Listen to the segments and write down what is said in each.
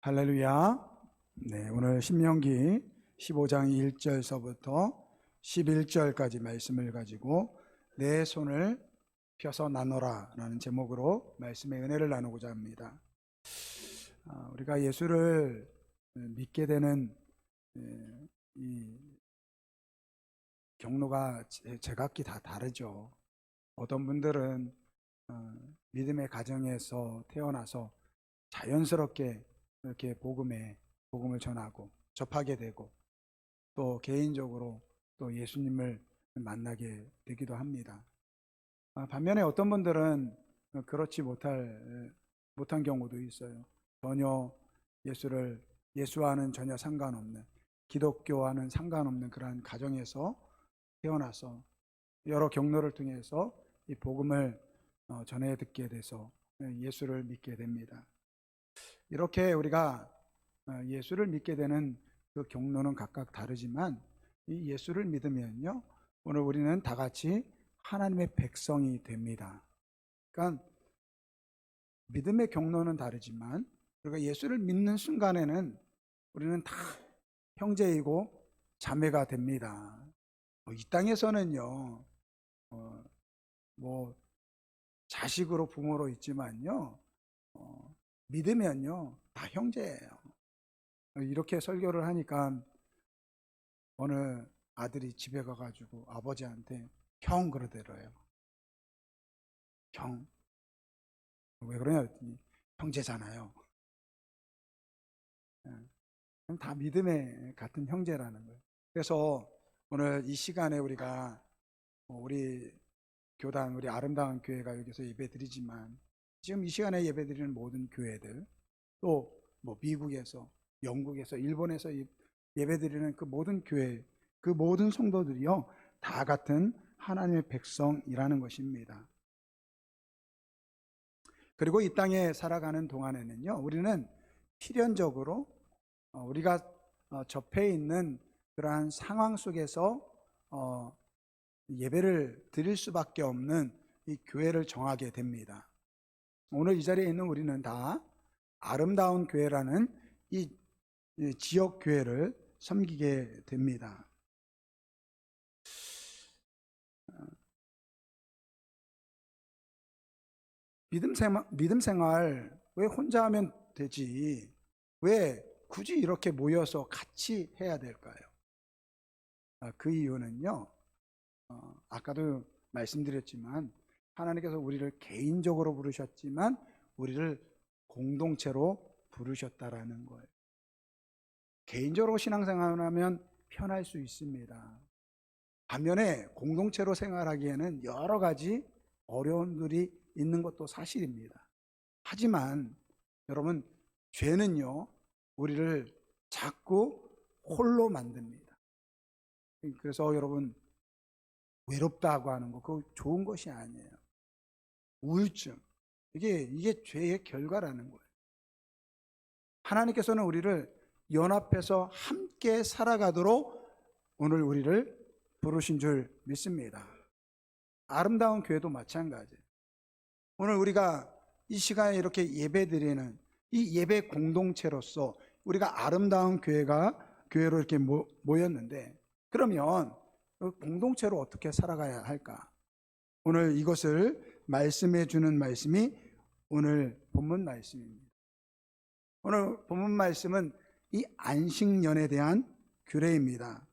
할렐루야. 네, 오늘 신명기 15장 1절서부터 11절까지 말씀을 가지고 내 손을 펴서 나눠라 라는 제목으로 말씀의 은혜를 나누고자 합니다. 우리가 예수를 믿게 되는 이 경로가 제각기 다 다르죠. 어떤 분들은 믿음의 가정에서 태어나서 자연스럽게 이렇게 복음을 전하고 접하게 되고 또 개인적으로 또 예수님을 만나게 되기도 합니다. 반면에 어떤 분들은 그렇지 못한 경우도 있어요. 전혀 예수와는 전혀 상관없는, 기독교와는 상관없는 그러한 가정에서 태어나서 여러 경로를 통해서 이 복음을 전해 듣게 돼서 예수를 믿게 됩니다. 이렇게 우리가 예수를 믿게 되는 그 경로는 각각 다르지만 이 예수를 믿으면요, 오늘 우리는 다 같이 하나님의 백성이 됩니다. 그러니까 믿음의 경로는 다르지만 우리가 예수를 믿는 순간에는 우리는 다 형제이고 자매가 됩니다. 이 땅에서는요, 뭐 자식으로 부모로 있지만요, 믿으면요 다 형제예요. 이렇게 설교를 하니까 어느 아들이 집에 가가지고 아버지한테 형 그러더래요. 형. 왜 그러냐 했더니 형제잖아요. 다 믿음의 같은 형제라는 거예요. 그래서 오늘 이 시간에 우리가 우리 교단, 우리 아름다운 교회가 여기서 예배드리지만 지금 이 시간에 예배드리는 모든 교회들, 또 뭐 미국에서, 영국에서, 일본에서 예배드리는 그 모든 교회, 그 모든 성도들이요 다 같은 하나님의 백성이라는 것입니다. 그리고 이 땅에 살아가는 동안에는요, 우리는 필연적으로 우리가 접해 있는 그러한 상황 속에서 예배를 드릴 수밖에 없는 이 교회를 정하게 됩니다. 오늘 이 자리에 있는 우리는 다 아름다운 교회라는 이 지역 교회를 섬기게 됩니다. 믿음 생활 왜 혼자 하면 되지? 왜 굳이 이렇게 모여서 같이 해야 될까요? 그 이유는요, 아까도 말씀드렸지만 하나님께서 우리를 개인적으로 부르셨지만 우리를 공동체로 부르셨다라는 거예요. 개인적으로 신앙생활을 하면 편할 수 있습니다. 반면에 공동체로 생활하기에는 여러 가지 어려움들이 있는 것도 사실입니다. 하지만 여러분, 죄는요 우리를 자꾸 홀로 만듭니다. 그래서 여러분, 외롭다고 하는 거 그거 좋은 것이 아니에요. 우울증, 이게 죄의 결과라는 거예요. 하나님께서는 우리를 연합해서 함께 살아가도록 오늘 우리를 부르신 줄 믿습니다. 아름다운 교회도 마찬가지예요. 오늘 우리가 이 시간에 이렇게 예배드리는 이 예배 공동체로서 우리가 아름다운 교회로 이렇게 모였는데, 그러면 공동체로 어떻게 살아가야 할까? 오늘 이것을 말씀해 주는 말씀이 오늘 본문 말씀입니다. 오늘 본문 말씀은 이 안식년에 대한 규례입니다.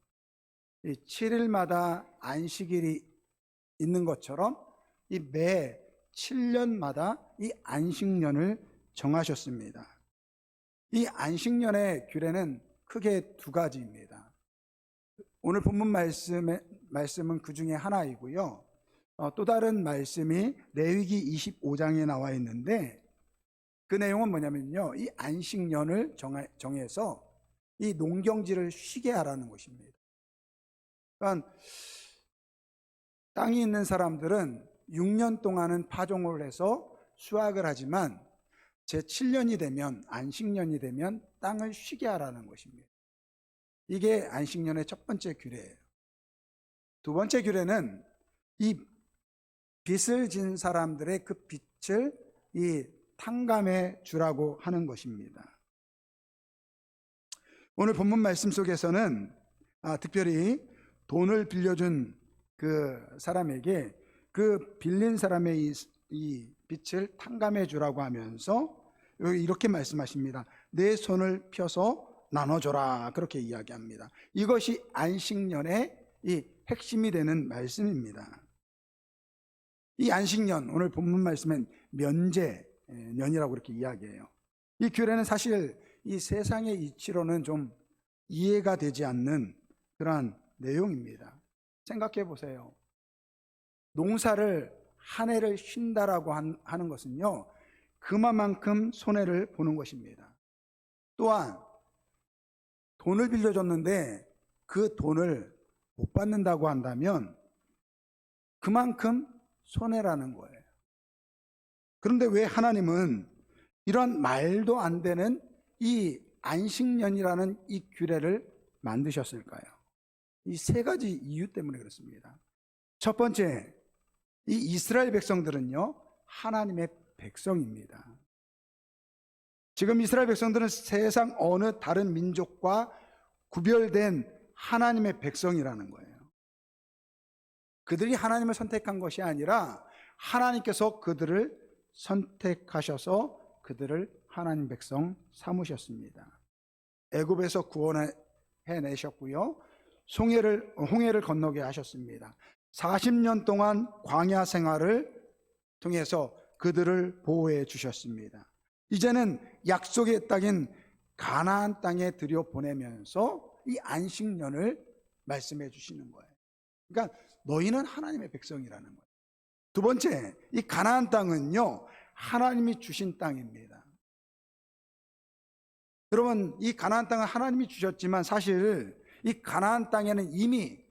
7일마다 안식일이 있는 것처럼 이 매 7년마다 이 안식년을 정하셨습니다. 이 안식년의 규례는 크게 두 가지입니다. 오늘 본문 말씀은 그 중에 하나이고요. 또 다른 말씀이 레위기 25장에 나와 있는데 그 내용은 뭐냐면요, 이 안식년을 정해서 이 농경지를 쉬게 하라는 것입니다. 그러니까 땅이 있는 사람들은 6년 동안은 파종을 해서 수확을 하지만 제7년이 되면, 안식년이 되면 땅을 쉬게 하라는 것입니다. 이게 안식년의 첫 번째 규례예요. 두 번째 규례는 이 빚을 진 사람들의 그 빚을 이 탕감해 주라고 하는 것입니다. 오늘 본문 말씀 속에서는 특별히 돈을 빌려준 그 사람에게 그 빌린 사람의 이 빚을 탕감해 주라고 하면서 이렇게 말씀하십니다. 내 손을 펴서 나눠줘라, 그렇게 이야기합니다. 이것이 안식년의 이 핵심이 되는 말씀입니다. 이 안식년, 오늘 본문 말씀은 면제년이라고 그렇게 이야기해요. 이 규례는 사실 이 세상의 이치로는 좀 이해가 되지 않는 그러한 내용입니다. 생각해 보세요. 농사를 한 해를 쉰다라고 하는 것은요, 그만큼 손해를 보는 것입니다. 또한 돈을 빌려줬는데 그 돈을 못 받는다고 한다면 그만큼 손해라는 거예요. 그런데 왜 하나님은 이런 말도 안 되는 이 안식년이라는 이 규례를 만드셨을까요? 이 세 가지 이유 때문에 그렇습니다. 첫 번째, 이 이스라엘 백성들은요, 하나님의 백성입니다. 지금 이스라엘 백성들은 세상 어느 다른 민족과 구별된 하나님의 백성이라는 거예요. 그들이 하나님을 선택한 것이 아니라 하나님께서 그들을 선택하셔서 그들을 하나님 백성 삼으셨습니다. 애굽에서 구원해내셨고요, 홍해를 건너게 하셨습니다. 40년 동안 광야 생활을 통해서 그들을 보호해 주셨습니다. 이제는 약속의 땅인 가나안 땅에 들여보내면서 이 안식년을 말씀해 주시는 거예요. 그러니까 너희는 하나님의 백성이라는 거예요. 두 번째, 이 가나안 땅은요, 하나님이 주신 땅입니다. 여러분, 이 가나안 땅은 하나님이 주셨지만 사실 이 가나안 땅에는 이미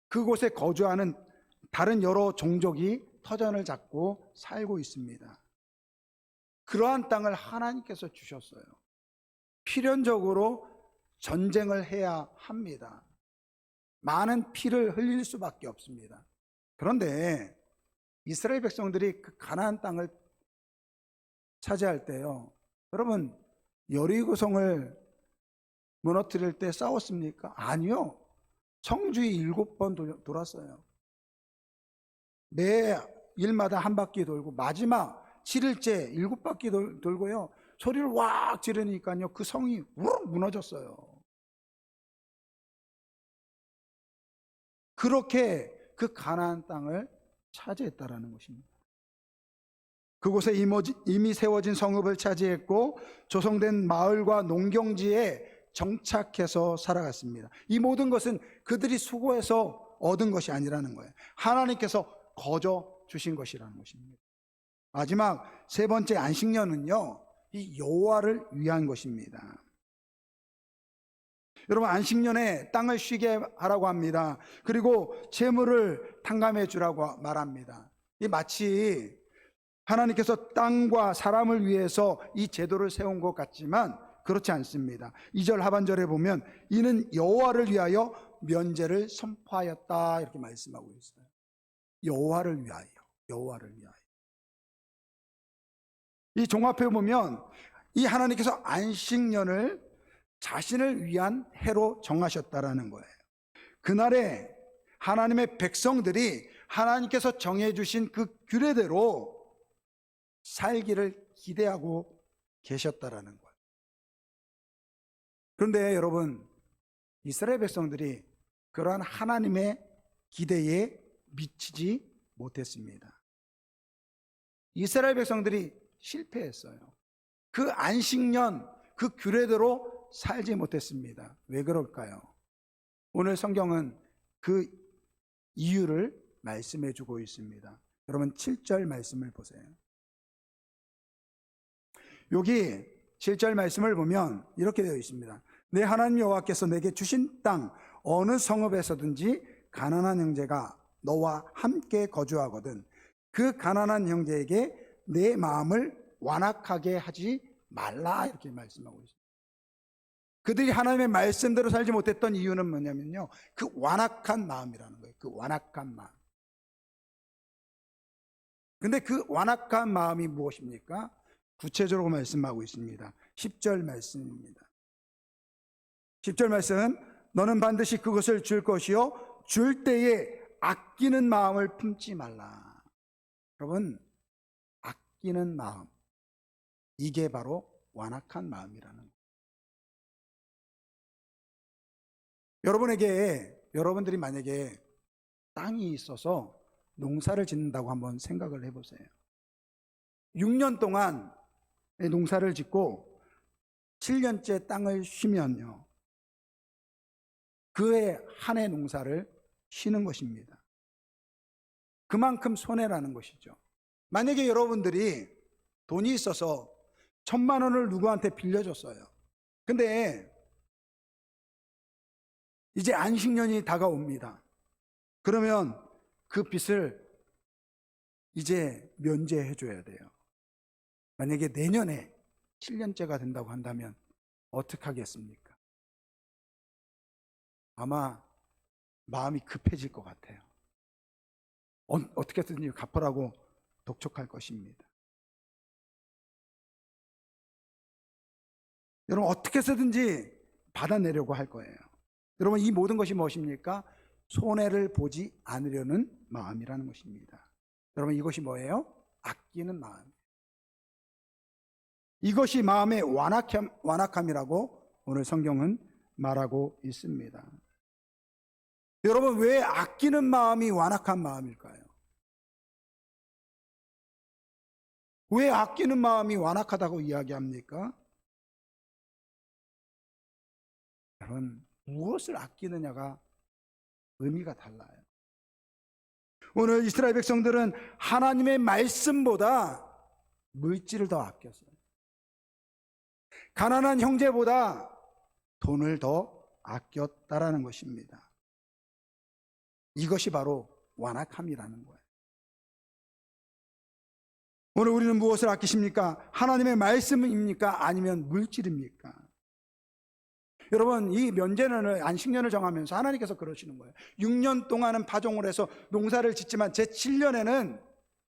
그곳에 거주하는 다른 여러 종족이 터전을 잡고 살고 있습니다. 그러한 땅을 하나님께서 주셨어요. 필연적으로 전쟁을 해야 합니다. 많은 피를 흘릴 수밖에 없습니다. 그런데 이스라엘 백성들이 그 가나안 땅을 차지할 때요, 여러분, 여리고성을 무너뜨릴 때 싸웠습니까? 아니요. 성주에 7번 돌았어요. 매 일마다 한 바퀴 돌고 마지막 7일째 7바퀴 돌고요, 소리를 왁 지르니까요, 그 성이 우르르 무너졌어요. 그렇게 그 가나안 땅을 차지했다라는 것입니다. 그곳에 이미 세워진 성읍을 차지했고 조성된 마을과 농경지에 정착해서 살아갔습니다. 이 모든 것은 그들이 수고해서 얻은 것이 아니라는 거예요. 하나님께서 거저 주신 것이라는 것입니다. 마지막 세 번째 안식년은요, 이 여호와를 위한 것입니다. 여러분, 안식년에 땅을 쉬게 하라고 합니다. 그리고 재물을 탕감해 주라고 말합니다. 이 마치 하나님께서 땅과 사람을 위해서 이 제도를 세운 것 같지만 그렇지 않습니다. 2절 하반절에 보면 이는 여호와를 위하여 면제를 선포하였다, 이렇게 말씀하고 있어요. 여호와를 위하여, 여호와를 위하여. 이 종합해 보면 이 하나님께서 안식년을 자신을 위한 해로 정하셨다라는 거예요. 그날에 하나님의 백성들이 하나님께서 정해주신 그 규례대로 살기를 기대하고 계셨다라는 거예요. 그런데 여러분, 이스라엘 백성들이 그러한 하나님의 기대에 미치지 못했습니다. 이스라엘 백성들이 실패했어요. 그 안식년, 그 규례대로 살지 못했습니다. 왜 그럴까요? 오늘 성경은 그 이유를 말씀해 주고 있습니다. 여러분, 7절 말씀을 보세요. 여기 7절 말씀을 보면 이렇게 되어 있습니다. 내 하나님 여호와께서 내게 주신 땅 어느 성읍에서든지 가난한 형제가 너와 함께 거주하거든 그 가난한 형제에게 내 마음을 완악하게 하지 말라, 이렇게 말씀하고 있습니다. 그들이 하나님의 말씀대로 살지 못했던 이유는 뭐냐면요, 그 완악한 마음이라는 거예요. 그 완악한 마음. 근데 그 완악한 마음이 무엇입니까? 구체적으로 말씀하고 있습니다. 10절 말씀입니다. 10절 말씀, 너는 반드시 그것을 줄 것이요 줄 때에 아끼는 마음을 품지 말라. 여러분, 아끼는 마음, 이게 바로 완악한 마음이라는 거예요. 여러분들이 만약에 땅이 있어서 농사를 짓는다고 한번 생각을 해보세요. 6년 동안 농사를 짓고 7년째 땅을 쉬면요, 그해 한 해 농사를 쉬는 것입니다. 그만큼 손해라는 것이죠. 만약에 여러분들이 돈이 있어서 1,000만 원을 누구한테 빌려줬어요. 근데 이제 안식년이 다가옵니다. 그러면 그 빚을 이제 면제해 줘야 돼요. 만약에 내년에 7년째가 된다고 한다면 어떻게 하겠습니까? 아마 마음이 급해질 것 같아요. 어떻게든지 갚으라고 독촉할 것입니다. 여러분, 어떻게 해서든지 받아내려고 할 거예요. 여러분, 이 모든 것이 무엇입니까? 손해를 보지 않으려는 마음이라는 것입니다. 여러분, 이것이 뭐예요? 아끼는 마음. 이것이 마음의 완악함이라고 오늘 성경은 말하고 있습니다. 여러분, 왜 아끼는 마음이 완악한 마음일까요? 왜 아끼는 마음이 완악하다고 이야기합니까? 여러분, 무엇을 아끼느냐가 의미가 달라요. 오늘 이스라엘 백성들은 하나님의 말씀보다 물질을 더 아꼈어요. 가난한 형제보다 돈을 더 아꼈다라는 것입니다. 이것이 바로 완악함이라는 거예요. 오늘 우리는 무엇을 아끼십니까? 하나님의 말씀입니까? 아니면 물질입니까? 여러분, 이 면제년을, 안식년을 정하면서 하나님께서 그러시는 거예요. 6년 동안은 파종을 해서 농사를 짓지만 제 7년에는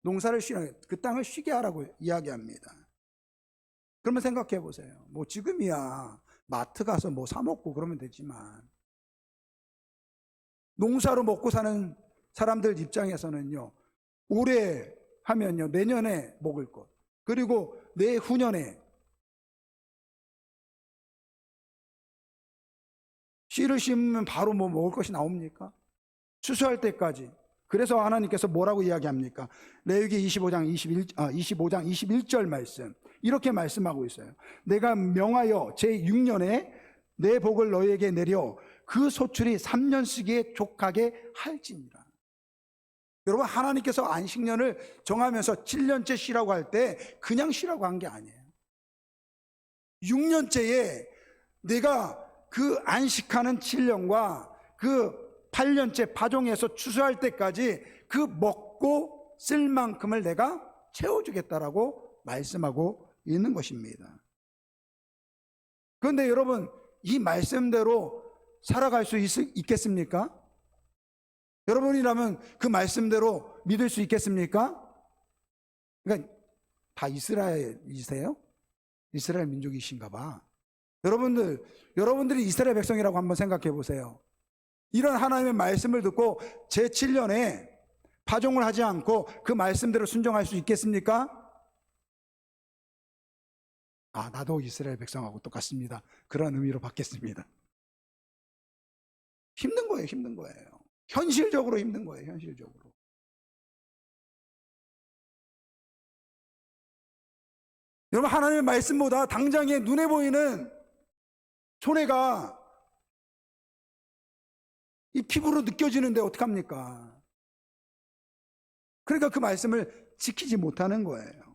농사를 쉬는, 그 땅을 쉬게 하라고 이야기합니다. 그러면 생각해 보세요. 뭐 지금이야 마트 가서 뭐 사 먹고 그러면 되지만, 농사로 먹고 사는 사람들 입장에서는요, 올해 하면요 내년에 먹을 것, 그리고 내후년에 씨를 심으면 바로 뭐 먹을 것이 나옵니까? 추수할 때까지. 그래서 하나님께서 뭐라고 이야기합니까? 레위기 25장 21절 말씀, 이렇게 말씀하고 있어요. 내가 명하여 제6년에 내 복을 너희에게 내려 그 소출이 3년씩에 족하게 할지니라. 여러분, 하나님께서 안식년을 정하면서 7년째 쉬라고 할 때 그냥 쉬라고 한 게 아니에요. 6년째에 내가 그 안식하는 7년과 그 8년째 파종해서 추수할 때까지 그 먹고 쓸 만큼을 내가 채워주겠다라고 말씀하고 있는 것입니다. 그런데 여러분, 이 말씀대로 살아갈 수 있겠습니까? 여러분이라면 그 말씀대로 믿을 수 있겠습니까? 그러니까 다 이스라엘이세요? 이스라엘 민족이신가 봐. 여러분들이 이스라엘 백성이라고 한번 생각해 보세요. 이런 하나님의 말씀을 듣고 제 7년에 파종을 하지 않고 그 말씀대로 순종할 수 있겠습니까? 아, 나도 이스라엘 백성하고 똑같습니다. 그런 의미로 받겠습니다. 힘든 거예요, 힘든 거예요. 현실적으로 힘든 거예요, 현실적으로. 여러분, 하나님의 말씀보다 당장에 눈에 보이는 손해가 이 피부로 느껴지는데 어떡합니까? 그러니까 그 말씀을 지키지 못하는 거예요.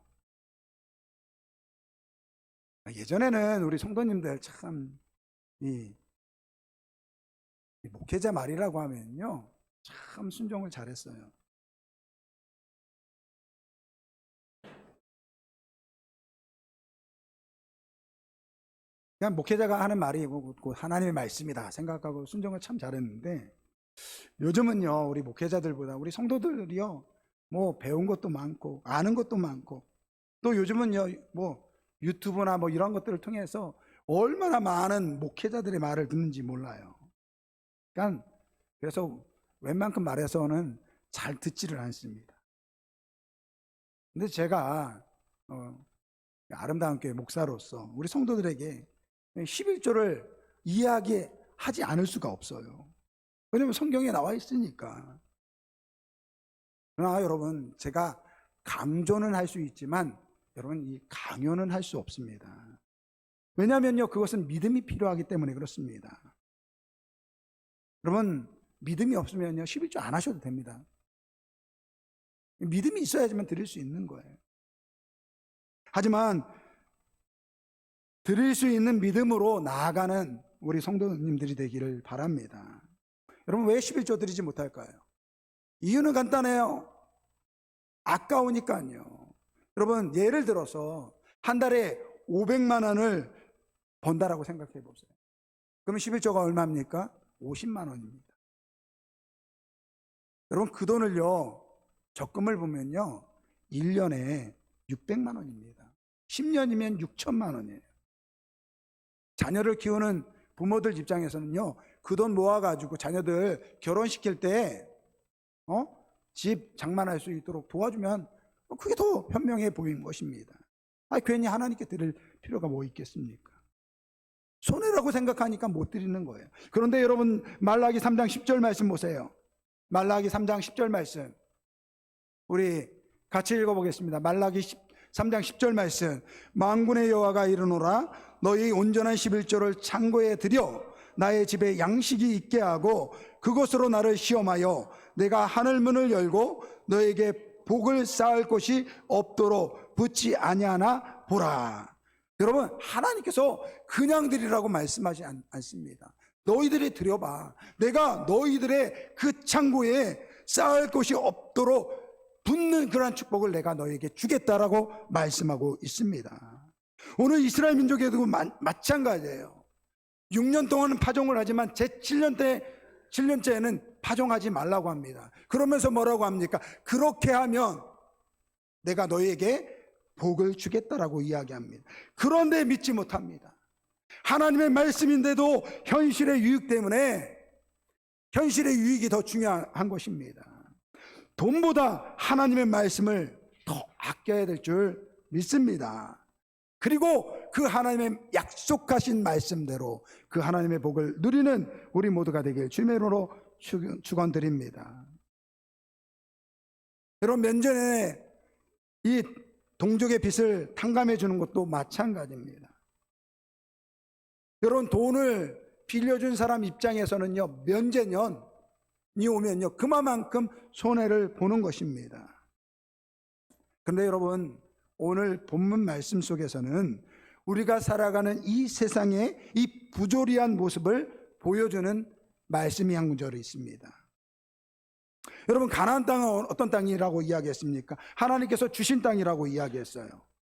예전에는 우리 성도님들 참, 이 목회자 말이라고 하면요, 참 순종을 잘했어요. 그냥 목회자가 하는 말이 하나님의 말씀이다 생각하고 순종을 참 잘했는데, 요즘은요, 우리 목회자들보다 우리 성도들이요, 뭐 배운 것도 많고 아는 것도 많고, 또 요즘은요, 뭐 유튜브나 뭐 이런 것들을 통해서 얼마나 많은 목회자들의 말을 듣는지 몰라요. 그러니까 그래서 웬만큼 말해서는 잘 듣지를 않습니다. 근데 제가 아름다운 교회 목사로서 우리 성도들에게 11조를 이야기하지 않을 수가 없어요. 왜냐하면 성경에 나와 있으니까. 그러나 여러분, 제가 강조는 할 수 있지만 여러분, 이 강요는 할 수 없습니다. 왜냐하면요, 그것은 믿음이 필요하기 때문에 그렇습니다. 여러분, 믿음이 없으면요 11조 안 하셔도 됩니다. 믿음이 있어야지만 드릴 수 있는 거예요. 하지만 드릴 수 있는 믿음으로 나아가는 우리 성도님들이 되기를 바랍니다. 여러분, 왜 11조 드리지 못할까요? 이유는 간단해요. 아까우니까요. 여러분, 예를 들어서 한 달에 500만 원을 번다라고 생각해 보세요. 그럼 11조가 얼마입니까? 50만 원입니다. 여러분, 그 돈을요, 적금을 보면요 1년에 600만 원입니다. 10년이면 6천만 원이에요. 자녀를 키우는 부모들 입장에서는요, 그 돈 모아가지고 자녀들 결혼시킬 때 집 장만할 수 있도록 도와주면 그게 더 현명해 보이는 것입니다. 괜히 하나님께 드릴 필요가 뭐 있겠습니까? 손해라고 생각하니까 못 드리는 거예요. 그런데 여러분, 말라기 3장 10절 말씀 보세요. 말라기 3장 10절 말씀 우리 같이 읽어보겠습니다. 말라기 3장 10절 말씀. 만군의 여호와가 이르노라, 너희 온전한 11조를 창고에 들여 나의 집에 양식이 있게 하고 그것으로 나를 시험하여 내가 하늘 문을 열고 너에게 복을 쌓을 곳이 없도록 붙지 아니하나 보라. 여러분, 하나님께서 그냥 드리라고 말씀하지 않습니다. 너희들이 드려봐. 내가 너희들의 그 창고에 쌓을 곳이 없도록 붙는 그러한 축복을 내가 너에게 주겠다라고 말씀하고 있습니다. 오늘 이스라엘 민족에도 마찬가지예요. 6년 동안은 파종을 하지만 제 7년째에는 파종하지 말라고 합니다. 그러면서 뭐라고 합니까? 그렇게 하면 내가 너에게 복을 주겠다라고 이야기합니다. 그런데 믿지 못합니다. 하나님의 말씀인데도 현실의 유익 때문에, 현실의 유익이 더 중요한 것입니다. 돈보다 하나님의 말씀을 더 아껴야 될 줄 믿습니다. 그리고 그 하나님의 약속하신 말씀대로 그 하나님의 복을 누리는 우리 모두가 되길 주님의 이름으로 축원드립니다. 여러분, 면전에 이 동족의 빚을 탕감해 주는 것도 마찬가지입니다. 여러분, 돈을 빌려준 사람 입장에서는요, 면제년이 오면요 그만큼 손해를 보는 것입니다. 그런데 여러분, 오늘 본문 말씀 속에서는 우리가 살아가는 이 세상의 이 부조리한 모습을 보여주는 말씀이 한 구절이 있습니다. 여러분, 가나안 땅은 어떤 땅이라고 이야기했습니까? 하나님께서 주신 땅이라고 이야기했어요.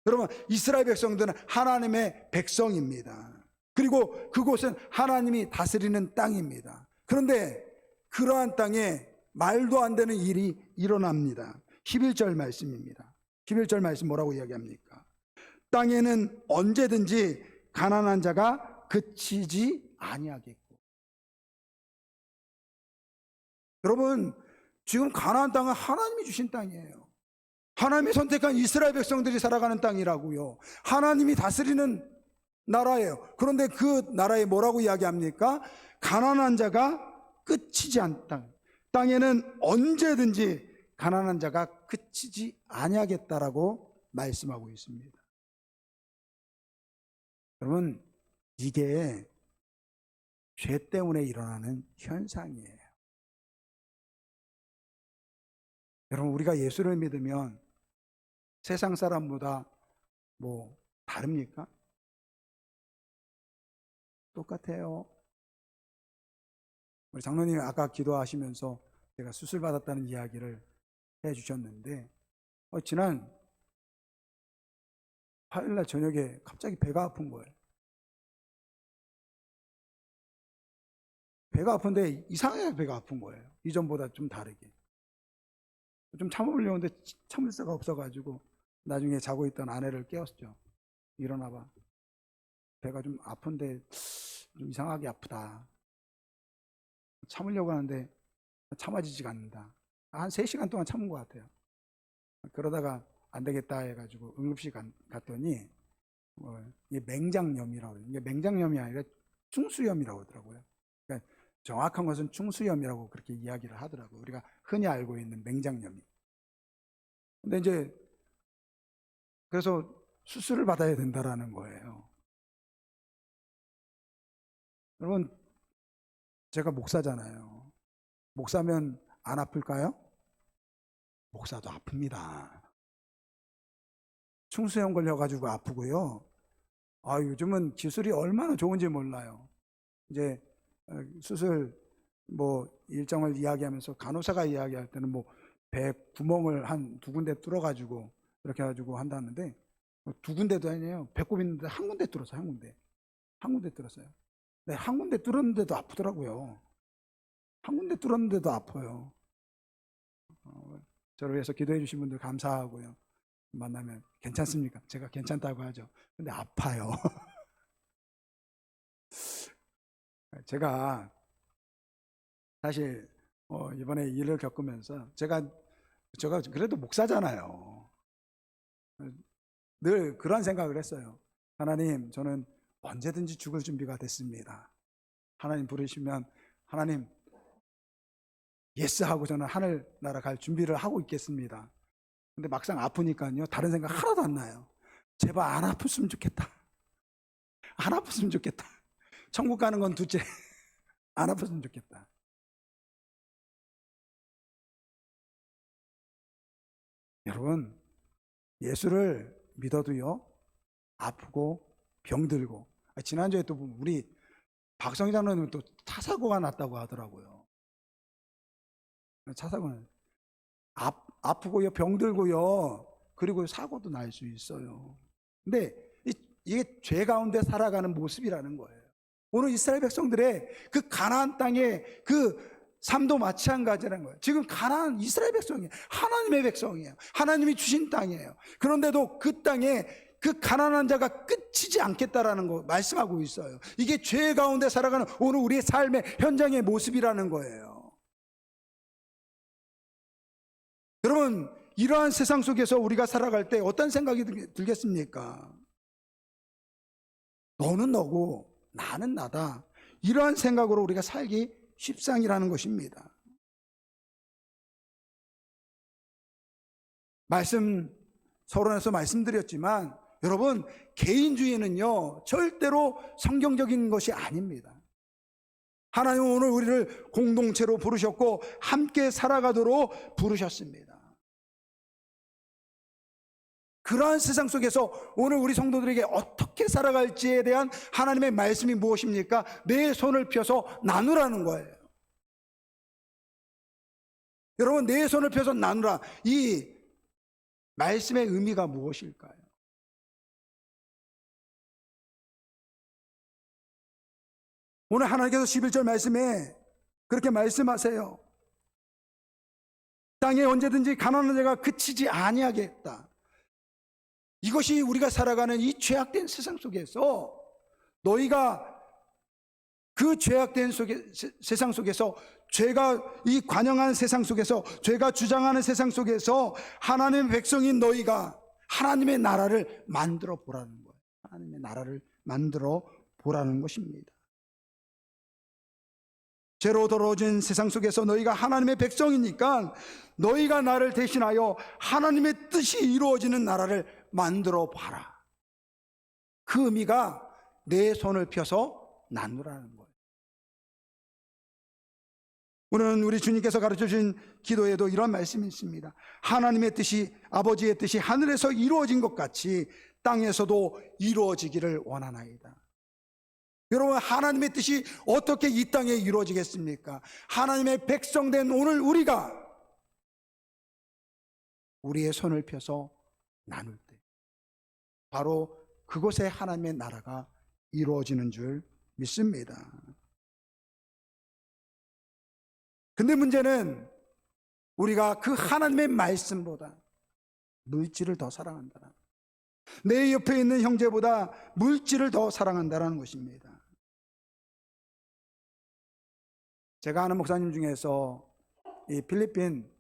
여러분, 이스라엘 백성들은 하나님의 백성입니다. 그리고 그곳은 하나님이 다스리는 땅입니다. 그런데 그러한 땅에 말도 안 되는 일이 일어납니다. 11절 말씀입니다. 11절 말씀 뭐라고 이야기합니까? 땅에는 언제든지 가난한 자가 그치지 아니하겠고. 여러분, 지금 가나안 땅은 하나님이 주신 땅이에요. 하나님이 선택한 이스라엘 백성들이 살아가는 땅이라고요. 하나님이 다스리는 나라예요. 그런데 그 나라에 뭐라고 이야기합니까? 가난한 자가 그치지 않다. 땅에는 언제든지 가난한 자가 그치지 아니하겠다라고 말씀하고 있습니다. 여러분, 이게 죄 때문에 일어나는 현상이에요. 여러분, 우리가 예수를 믿으면 세상 사람보다 뭐 다릅니까? 똑같아요. 우리 장로님이 아까 기도하시면서 제가 수술 받았다는 이야기를 해주셨는데 지난 화요일날 저녁에 갑자기 배가 아픈 거예요. 배가 아픈데 이상하게 배가 아픈 거예요. 이전보다 좀 다르게. 좀 참으려고 했는데 참을 수가 없어가지고 나중에 자고 있던 아내를 깨웠죠. 일어나봐. 배가 좀 아픈데 좀 이상하게 아프다. 참으려고 하는데 참아지지가 않는다. 한 3시간 동안 참은 것 같아요. 그러다가 안 되겠다 해가지고 응급실 갔더니 이게 맹장염이라고 해요. 이게 맹장염이 아니라 충수염이라고 하더라고요. 그러니까 정확한 것은 충수염이라고 그렇게 이야기를 하더라고요. 우리가 흔히 알고 있는 맹장염이. 근데 이제 그래서 수술을 받아야 된다라는 거예요. 여러분, 제가 목사잖아요. 목사면 안 아플까요? 목사도 아픕니다. 충수염 걸려가지고 아프고요. 요즘은 기술이 얼마나 좋은지 몰라요. 이제 수술 일정을 이야기하면서 간호사가 이야기할 때는 배 구멍을 한 2군데 뚫어가지고 이렇게 해가지고 한다는데 2군데도 아니에요. 배꼽 있는데 한 군데 뚫었어요. 한 군데 뚫었어요. 네, 한 군데 뚫었는데도 아프더라고요. 한 군데 뚫었는데도 아파요. 저를 위해서 기도해 주신 분들 감사하고요. 만나면 괜찮습니까? 제가 괜찮다고 하죠. 근데 아파요. 제가 사실 이번에 일을 겪으면서 제가 그래도 목사잖아요. 늘 그런 생각을 했어요. 하나님, 저는 언제든지 죽을 준비가 됐습니다. 하나님 부르시면 하나님 예스 하고 저는 하늘나라 갈 준비를 하고 있겠습니다. 근데 막상 아프니까요, 다른 생각 하나도 안 나요. 제발 안 아팠으면 좋겠다. 안 아팠으면 좋겠다. 천국 가는 건 둘째, 안 아팠으면 좋겠다. 여러분, 예수를 믿어도요, 아프고 병들고. 지난주에 또 우리 박성희 장로님은 또 차사고가 났다고 하더라고요. 차사고는 아프고요, 병들고요, 그리고 사고도 날 수 있어요. 근데 이게 죄 가운데 살아가는 모습이라는 거예요. 오늘 이스라엘 백성들의 그 가나안 땅의 그 삶도 마찬가지라는 거예요. 지금 가나안 이스라엘 백성이에요. 하나님의 백성이에요. 하나님이 주신 땅이에요. 그런데도 그 땅에 그 가난한 자가 끝이지 않겠다라는 거 말씀하고 있어요. 이게 죄 가운데 살아가는 오늘 우리의 삶의 현장의 모습이라는 거예요. 여러분, 이러한 세상 속에서 우리가 살아갈 때 어떤 생각이 들겠습니까? 너는 너고 나는 나다. 이러한 생각으로 우리가 살기 십상이라는 것입니다. 서론에서 말씀드렸지만 여러분, 개인주의는요 절대로 성경적인 것이 아닙니다. 하나님은 오늘 우리를 공동체로 부르셨고 함께 살아가도록 부르셨습니다. 그러한 세상 속에서 오늘 우리 성도들에게 어떻게 살아갈지에 대한 하나님의 말씀이 무엇입니까? 내 손을 펴서 나누라는 거예요. 여러분, 내 손을 펴서 나누라. 이 말씀의 의미가 무엇일까요? 오늘 하나님께서 11절 말씀에 그렇게 말씀하세요. 땅에 언제든지 가난한 자가 그치지 아니하겠다. 이것이 우리가 살아가는 이 죄악된 세상 속에서 너희가 그 죄악된 세상 속에서 죄가 이 관영한 세상 속에서 죄가 주장하는 세상 속에서 하나님의 백성인 너희가 하나님의 나라를 만들어 보라는 거예요. 하나님의 나라를 만들어 보라는 것입니다. 죄로 더러워진 세상 속에서 너희가 하나님의 백성이니까 너희가 나를 대신하여 하나님의 뜻이 이루어지는 나라를 만들어 봐라. 그 의미가 내 손을 펴서 나누라는 거예요. 오늘은 우리 주님께서 가르쳐 주신 기도에도 이런 말씀이 있습니다. 하나님의 뜻이, 아버지의 뜻이 하늘에서 이루어진 것 같이 땅에서도 이루어지기를 원하나이다. 여러분, 하나님의 뜻이 어떻게 이 땅에 이루어지겠습니까? 하나님의 백성된 오늘 우리가 우리의 손을 펴서 나눌 때 바로 그곳에 하나님의 나라가 이루어지는 줄 믿습니다. 근데 문제는 우리가 그 하나님의 말씀보다 물질을 더 사랑한다. 내 옆에 있는 형제보다 물질을 더 사랑한다는 것입니다. 제가 아는 목사님 중에서 이 필리핀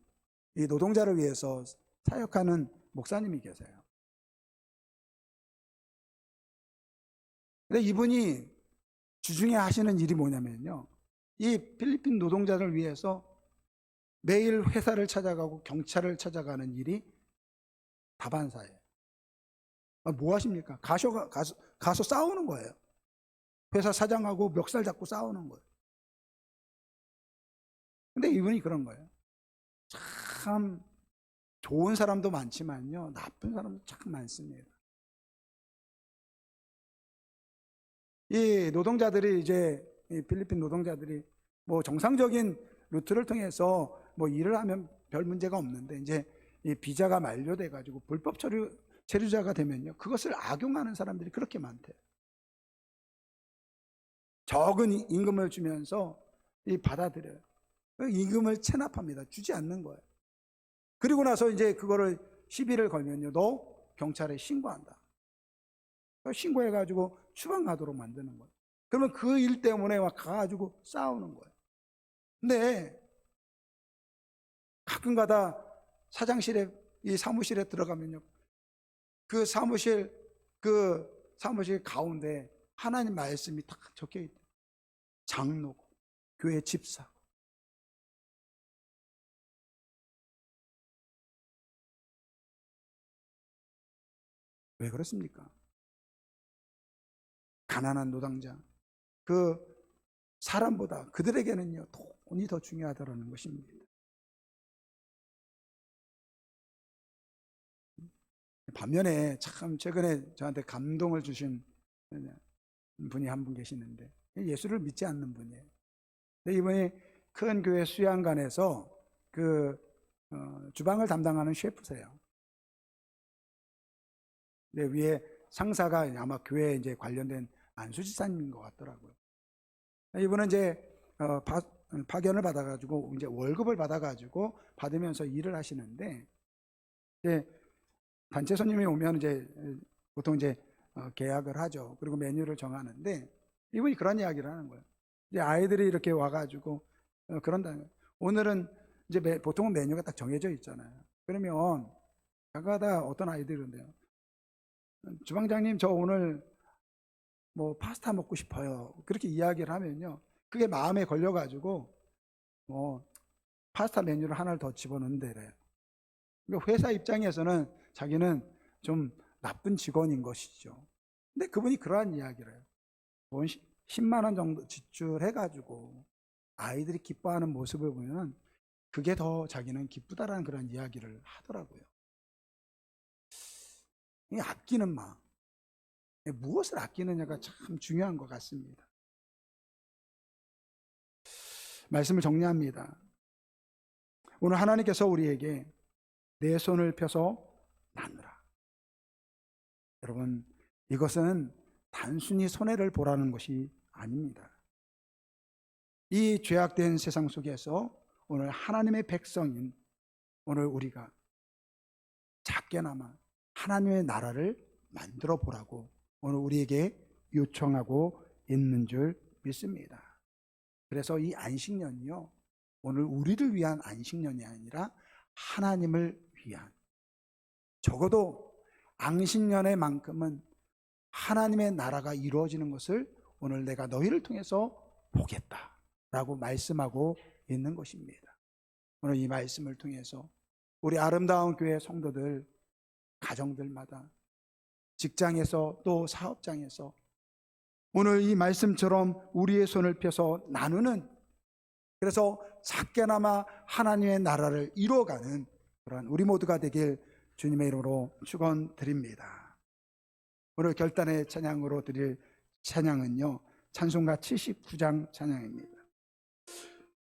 이 노동자를 위해서 사역하는 목사님이 계세요. 근데 이분이 주중에 하시는 일이 뭐냐면요, 이 필리핀 노동자를 위해서 매일 회사를 찾아가고 경찰을 찾아가는 일이 다반사예요. 뭐 하십니까? 가서 싸우는 거예요. 회사 사장하고 멱살 잡고 싸우는 거예요. 근데 이분이 그런 거예요. 참 좋은 사람도 많지만요, 나쁜 사람도 참 많습니다. 이 노동자들이 이제 이 필리핀 노동자들이 뭐 정상적인 루트를 통해서 뭐 일을 하면 별 문제가 없는데, 이제 이 비자가 만료돼 가지고 불법 체류자가 되면요, 그것을 악용하는 사람들이 그렇게 많대요. 적은 임금을 주면서 이 받아들여요. 임금을 체납합니다. 주지 않는 거예요. 그리고 나서 이제 그거를 시비를 걸면요, 너 경찰에 신고한다. 신고해가지고 추방 가도록 만드는 거예요. 그러면 그 일 때문에 막 가가지고 싸우는 거예요. 근데 가끔가다 사장실에, 이 사무실에 들어가면요, 그 사무실 가운데 하나님 말씀이 딱 적혀 있대요. 장로고 교회 집사. 왜 그렇습니까? 가난한 노동자, 그 사람보다 그들에게는요, 돈이 더 중요하다는 것입니다. 반면에 참 최근에 저한테 감동을 주신 분이 한 분 계시는데, 예수를 믿지 않는 분이에요. 근데 이분이 큰 교회 수양관에서 주방을 담당하는 셰프세요. 근데 위에 상사가 아마 교회에 이제 관련된 안수지사님인 것 같더라고요. 이분은 이제 파견을 받아가지고 이제 월급을 받아가지고 받으면서 일을 하시는데, 이제 단체 손님이 오면 이제 보통 이제 계약을 하죠. 그리고 메뉴를 정하는데, 이분이 그런 이야기를 하는 거예요. 이제 아이들이 이렇게 와가지고 그런다는 거예요. 오늘은 이제 보통은 메뉴가 딱 정해져 있잖아요. 그러면 가가다 어떤 아이들이 그런데요, 주방장님 저 오늘 뭐 파스타 먹고 싶어요. 그렇게 이야기를 하면요, 그게 마음에 걸려가지고 뭐 파스타 메뉴를 하나를 더 집어넣는데래요. 그러니까 회사 입장에서는 자기는 좀 나쁜 직원인 것이죠. 근데 그분이 그러한 이야기를 해요. 10만 원 정도 지출해가지고 아이들이 기뻐하는 모습을 보면 그게 더 자기는 기쁘다라는 그런 이야기를 하더라고요. 이 아끼는 마음, 무엇을 아끼느냐가 참 중요한 것 같습니다. 말씀을 정리합니다. 오늘 하나님께서 우리에게 내 손을 펴서 나누라. 여러분, 이것은 단순히 손해를 보라는 것이 아닙니다. 이 죄악된 세상 속에서 오늘 하나님의 백성인 오늘 우리가 작게나마 하나님의 나라를 만들어 보라고 오늘 우리에게 요청하고 있는 줄 믿습니다. 그래서 이 안식년이요, 오늘 우리를 위한 안식년이 아니라 하나님을 위한, 적어도 안식년에만큼은 하나님의 나라가 이루어지는 것을 오늘 내가 너희를 통해서 보겠다라고 말씀하고 있는 것입니다. 오늘 이 말씀을 통해서 우리 아름다운 교회 성도들, 가정들마다, 직장에서 또 사업장에서 오늘 이 말씀처럼 우리의 손을 펴서 나누는, 그래서 작게나마 하나님의 나라를 이루어가는 그런 우리 모두가 되길 주님의 이름으로 축원드립니다. 오늘 결단의 찬양으로 드릴 찬양은요, 찬송가 79장 찬양입니다.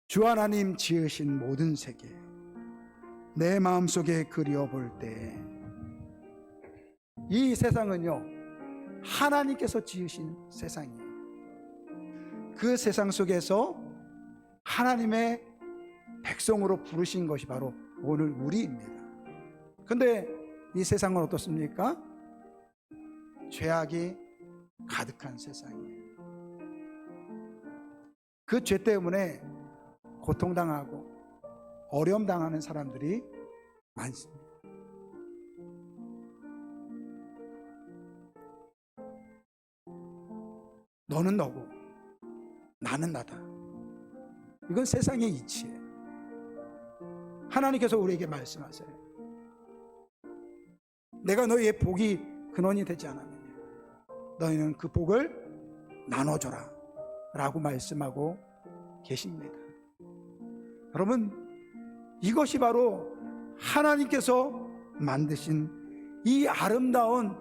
주 하나님 지으신 모든 세계 내 마음속에 그려볼 때, 이 세상은요 하나님께서 지으신 세상이에요. 그 세상 속에서 하나님의 백성으로 부르신 것이 바로 오늘 우리입니다. 그런데 이 세상은 어떻습니까? 죄악이 가득한 세상이에요. 그 죄 때문에 고통당하고 어려움 당하는 사람들이 많습니다. 너는 너고 나는 나다. 이건 세상의 이치예요. 하나님께서 우리에게 말씀하세요. 내가 너희의 복이 근원이 되지 않았느냐. 너희는 그 복을 나눠줘라 라고 말씀하고 계십니다. 여러분, 이것이 바로 하나님께서 만드신 이 아름다운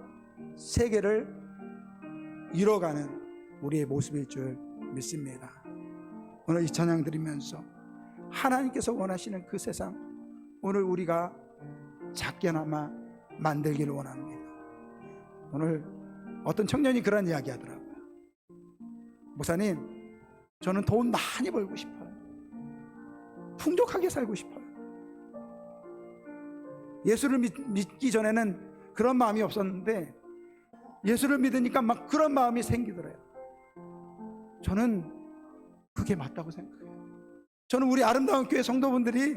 세계를 이뤄가는 우리의 모습일 줄 믿습니다. 오늘 이 찬양 드리면서 하나님께서 원하시는 그 세상, 오늘 우리가 작게나마 만들기를 원합니다. 오늘 어떤 청년이 그런 이야기 하더라고요. 목사님, 저는 돈 많이 벌고 싶어요. 풍족하게 살고 싶어요. 예수를 믿기 전에는 그런 마음이 없었는데 예수를 믿으니까 막 그런 마음이 생기더래요. 저는 그게 맞다고 생각해요. 저는 우리 아름다운 교회 성도분들이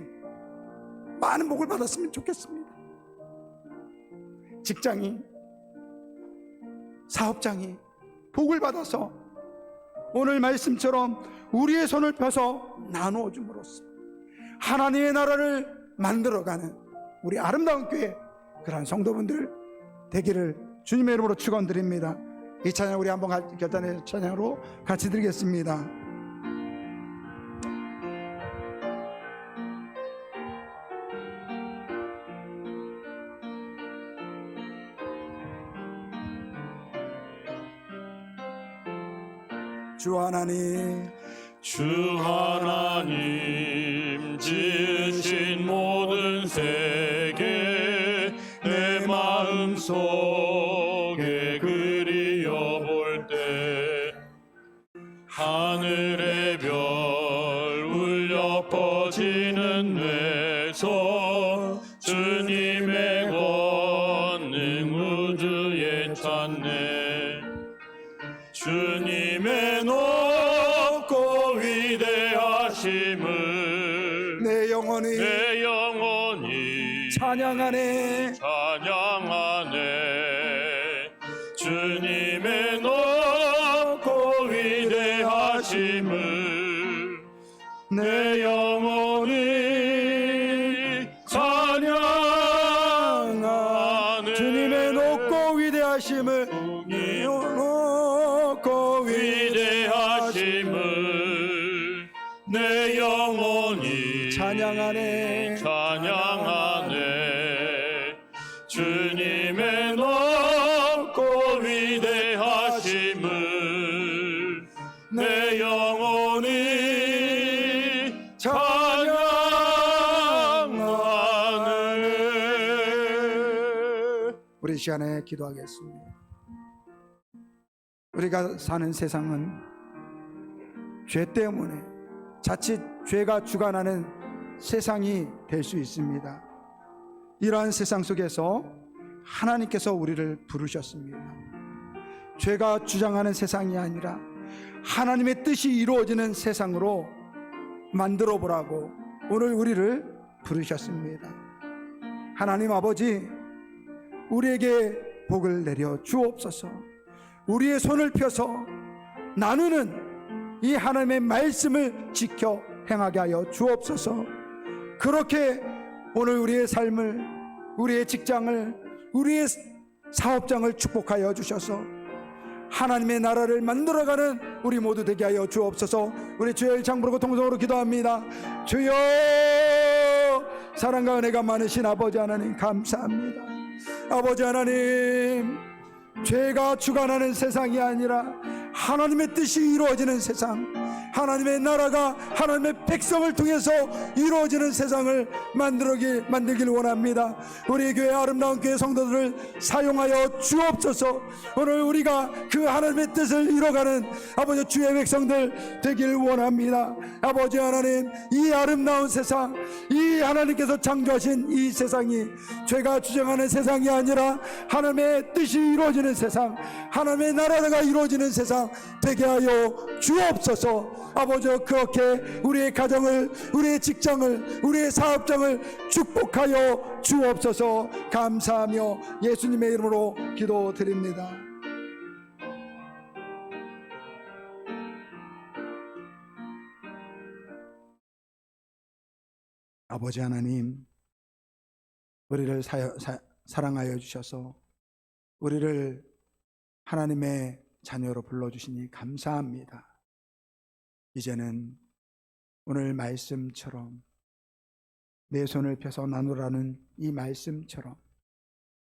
많은 복을 받았으면 좋겠습니다. 직장이, 사업장이 복을 받아서 오늘 말씀처럼 우리의 손을 펴서 나누어 줌으로써 하나님의 나라를 만들어가는 우리 아름다운 교회, 그러한 성도분들 되기를 주님의 이름으로 축원드립니다. 이 찬양 우리 한번 결단의 찬양으로 같이 드리겠습니다. 주 하나님, 주 하나님 지으신 모든 세계 내 마음속에 그리워볼 때 하늘의 별 울려 퍼지는 뇌소 주님의 권능 우주에 찾네. 주님의 높고 위대하심을 내 영혼이 찬양하네. 주님의 높고 위대하심을 내 영혼이 찬양하네. 주님의 높고 위대하심을, 높고 위대하심을 내 영혼이 찬양하네. 주님의 높고 위대하심을 내 영혼이 찬양하네. 우리 시간에 기도하겠습니다. 우리가 사는 세상은 죄 때문에 자칫 죄가 주관하는 세상이 될 수 있습니다. 이러한 세상 속에서 하나님께서 우리를 부르셨습니다. 죄가 주장하는 세상이 아니라 하나님의 뜻이 이루어지는 세상으로 만들어 보라고 오늘 우리를 부르셨습니다. 하나님 아버지, 우리에게 복을 내려 주옵소서. 우리의 손을 펴서 나누는 이 하나님의 말씀을 지켜 행하게 하여 주옵소서. 그렇게 오늘 우리의 삶을, 우리의 직장을, 우리의 사업장을 축복하여 주셔서 하나님의 나라를 만들어가는 우리 모두 되게 하여 주옵소서. 우리 주여 장 부르고 통성으로 기도합니다. 주여, 사랑과 은혜가 많으신 아버지 하나님 감사합니다. 아버지 하나님, 죄가 주관하는 세상이 아니라 하나님의 뜻이 이루어지는 세상, 하나님의 나라가 하나님의 백성을 통해서 이루어지는 세상을 만들길 원합니다. 우리 교회 아름다운 교회 성도들을 사용하여 주옵소서. 오늘 우리가 그 하나님의 뜻을 이뤄가는 아버지 주의 백성들 되길 원합니다. 아버지 하나님, 이 아름다운 세상, 이 하나님께서 창조하신 이 세상이 죄가 주장하는 세상이 아니라 하나님의 뜻이 이루어지는 세상, 하나님의 나라가 이루어지는 세상 되게 하여 주옵소서. 아버지, 그렇게 우리의 가정을, 우리의 직장을, 우리의 사업장을 축복하여 주옵소서. 감사하며 예수님의 이름으로 기도드립니다. 아버지 하나님, 우리를 사랑하여 주셔서 우리를 하나님의 자녀로 불러주시니 감사합니다. 이제는 오늘 말씀처럼 내 손을 펴서 나누라는 이 말씀처럼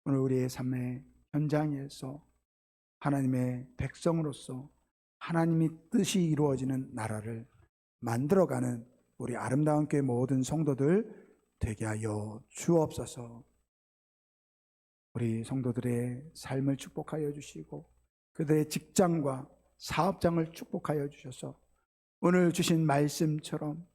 오늘 우리의 삶의 현장에서 하나님의 백성으로서 하나님의 뜻이 이루어지는 나라를 만들어가는 우리 아름다운 교회 모든 성도들 되게 하여 주옵소서. 우리 성도들의 삶을 축복하여 주시고 그들의 직장과 사업장을 축복하여 주셔서 오늘 주신 말씀처럼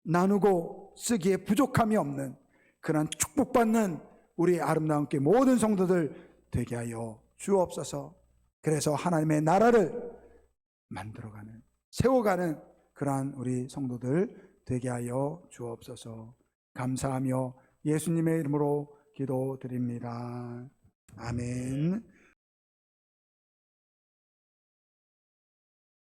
나누고 쓰기에 부족함이 없는 그런 축복받는 우리 아름다운 교회 모든 성도들 되게 하여 주옵소서. 그래서 하나님의 나라를 만들어가는, 세워가는 그러한 우리 성도들 되게 하여 주옵소서. 감사하며 예수님의 이름으로 기도드립니다. 아멘.